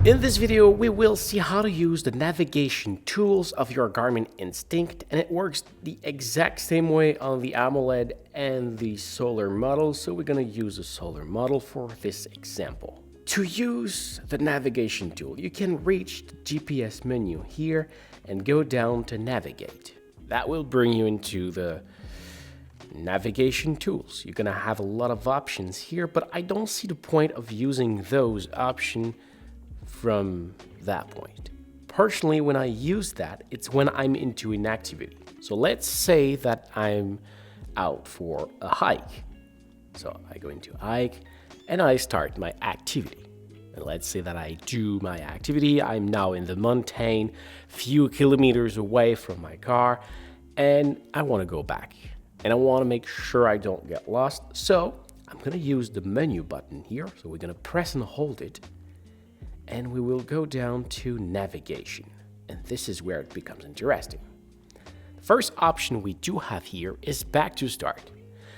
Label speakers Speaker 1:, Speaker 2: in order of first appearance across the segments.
Speaker 1: In this video, we will see how to use the navigation tools of your Garmin Instinct, and it works the exact same way on the AMOLED and the solar model, so we're going to use a solar model for this example. To use the navigation tool, you can reach the GPS menu here and go down to Navigate. That will bring you into the navigation tools. You're going to have a lot of options here, but I don't see the point of using those options from that point. Personally, when I use that, it's when I'm into an activity. So let's say that I'm out for a hike. So I go into hike and I start my activity. And let's say that I do my activity. I'm now in the mountain, few kilometers away from my car, and I want to go back. And I want to make sure I don't get lost. So I'm going to use the menu button here. So we're going to press and hold it. And we will go down to navigation. And this is where it becomes interesting. The first option we do have here is back to start.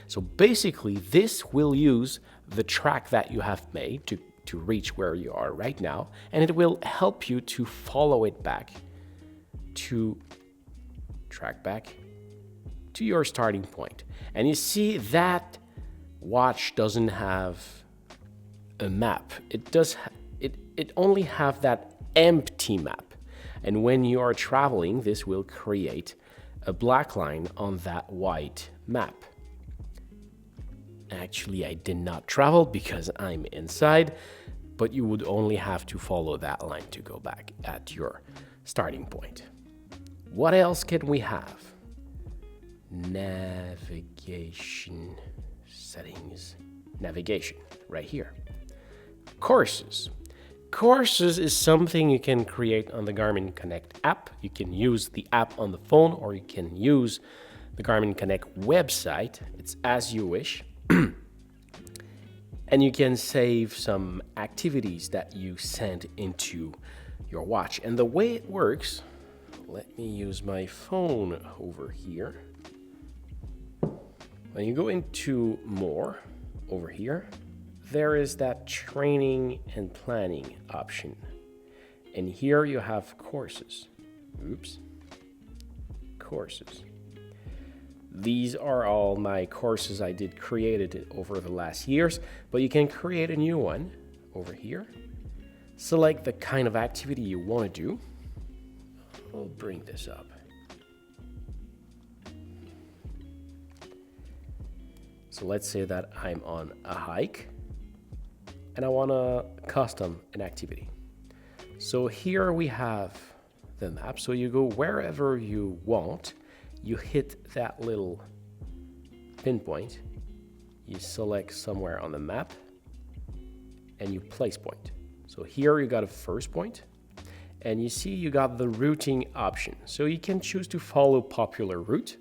Speaker 1: So basically, this will use the track that you have made to reach where you are right now. And it will help you to follow it back to track back to your starting point. And you see that watch doesn't have a map. It only have that empty map. And when you are traveling, this will create a black line on that white map. Actually, I did not travel because I'm inside, but you would only have to follow that line to go back at your starting point. What else can we have? Navigation settings. Navigation, right here. Courses. Courses is something you can create on the Garmin Connect app. You can use the app on the phone, or you can use the Garmin Connect website. It's as you wish. And you can save some activities that you send into your watch. And the way it works, let me use my phone over here. When you go into more over here, there is that training and planning option. And here you have courses. Courses. These are all my courses I did created over the last years, but you can create a new one over here. Select the kind of activity you want to do. I'll bring this up. So let's say that I'm on a hike and I want to custom an activity. So here we have the map. So you go wherever you want, you hit that little pinpoint, you select somewhere on the map, and you place point. So here you got a first point, and you see you got the routing option. So you can choose to follow popular route.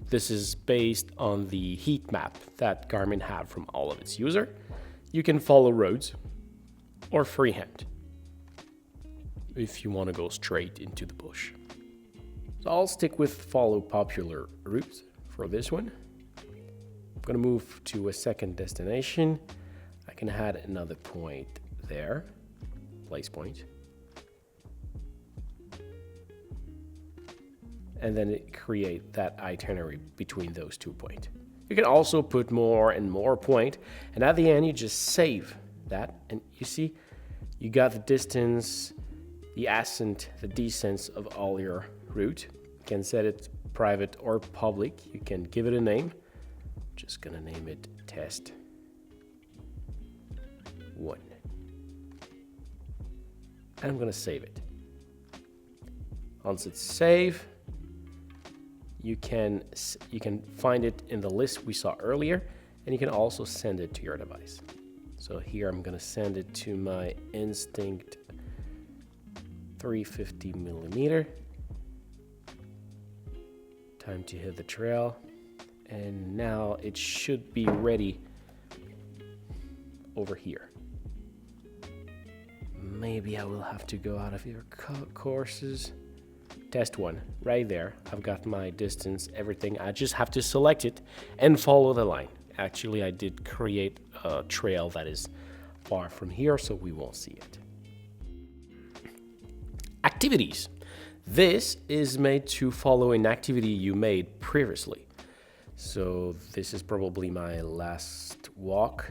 Speaker 1: This is based on the heat map that Garmin had from all of its users. You can follow roads or freehand if you want to go straight into the bush. So I'll stick with follow popular routes for this one. I'm going to move to a second destination. I can add another point there, place point. And then it create that itinerary between those 2 points. You can also put more and more point, and at the end you just save that, and you see you got the distance, the ascent, the descent of all your route. You can set it private or public. You can give it a name. I'm just gonna name it test 1. And I'm gonna save it. Once it's saved, you can find it in the list we saw earlier, and you can also send it to your device. So here I'm going to send it to my Instinct 350 millimeter. Time to hit the trail, and now it should be ready over here. Maybe I will have to go out of your courses. Test 1, right there. I've got my distance, everything. I just have to select it and follow the line. Actually, I did create a trail that is far from here, so we won't see it. Activities. This is made to follow an activity you made previously. So this is probably my last walk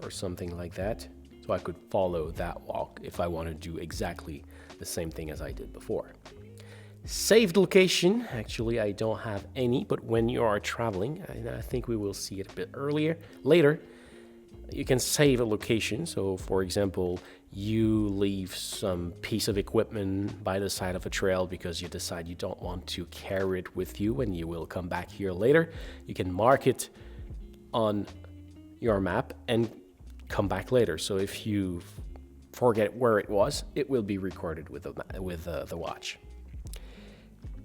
Speaker 1: or something like that. So I could follow that walk if I want to do exactly the same thing as I did before. Saved location, actually I don't have any, but when you are traveling, and I think we will see it a bit later, you can save a location. So for example, you leave some piece of equipment by the side of a trail because you decide you don't want to carry it with you and you will come back here later. You can mark it on your map and come back later. So if you forget where it was, it will be recorded with the watch.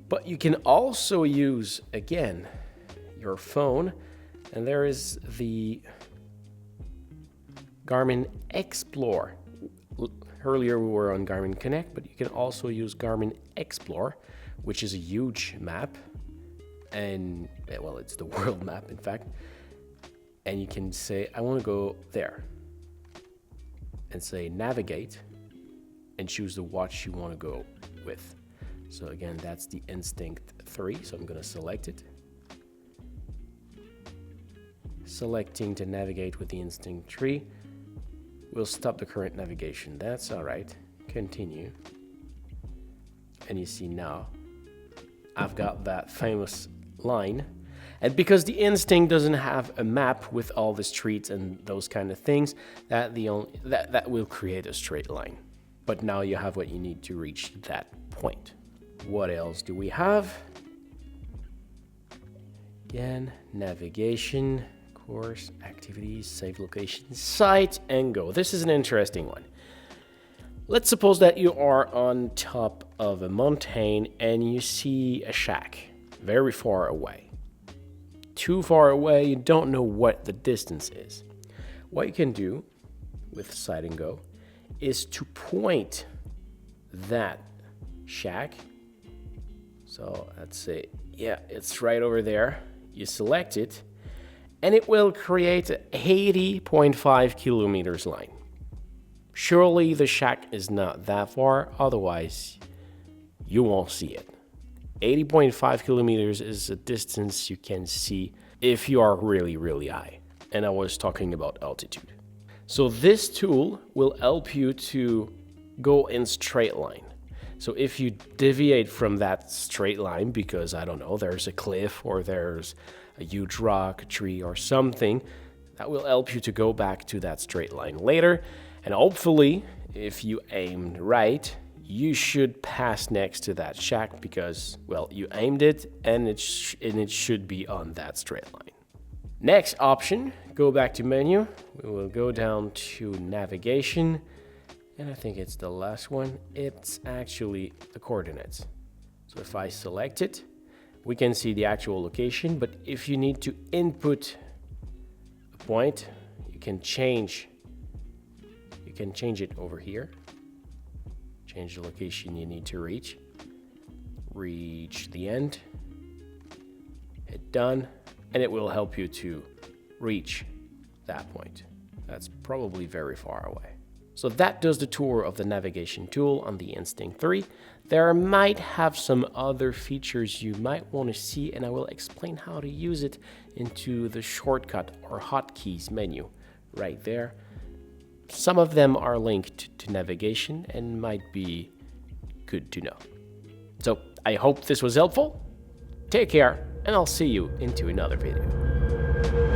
Speaker 1: But you can also use, again, your phone, and there is the Garmin Explore. Earlier we were on Garmin Connect, but you can also use Garmin Explore, which is a huge map, and well, it's the world map, in fact. And you can say, I want to go there, and say navigate, and choose the watch you want to go with. So again, that's the Instinct 3, so I'm going to select it. Selecting to navigate with the Instinct 3 will stop the current navigation. That's all right. Continue. And you see now, I've got that famous line. And because the Instinct doesn't have a map with all the streets and those kind of things, that will create a straight line. But now you have what you need to reach that point. What else do we have? Again, navigation, course, activities, save location, site, and go. This is an interesting one. Let's suppose that you are on top of a mountain and you see a shack very far away. Too far away, you don't know what the distance is. What you can do with site and go is to point that shack. So let's say, yeah, it's right over there. You select it, and it will create an 80.5 kilometers line. Surely the shack is not that far, otherwise you won't see it. 80.5 kilometers is a distance you can see if you are really, really high. And I was talking about altitude. So this tool will help you to go in straight line. So if you deviate from that straight line because, I don't know, there's a cliff or there's a huge rock, a tree or something, that will help you to go back to that straight line later. And hopefully, if you aimed right, you should pass next to that shack because, well, you aimed it and it should be on that straight line. Next option, go back to menu. We will go down to navigation. And I think it's the last one. It's actually the coordinates. So if I select it, we can see the actual location. But if you need to input a point, you can change it over here. Change the location you need to reach. Reach the end. Hit done. And it will help you to reach that point. That's probably very far away. So that does the tour of the navigation tool on the Instinct 3. There might have some other features you might want to see, and I will explain how to use it into the shortcut or hotkeys menu right there. Some of them are linked to navigation and might be good to know. So I hope this was helpful. Take care, and I'll see you into another video.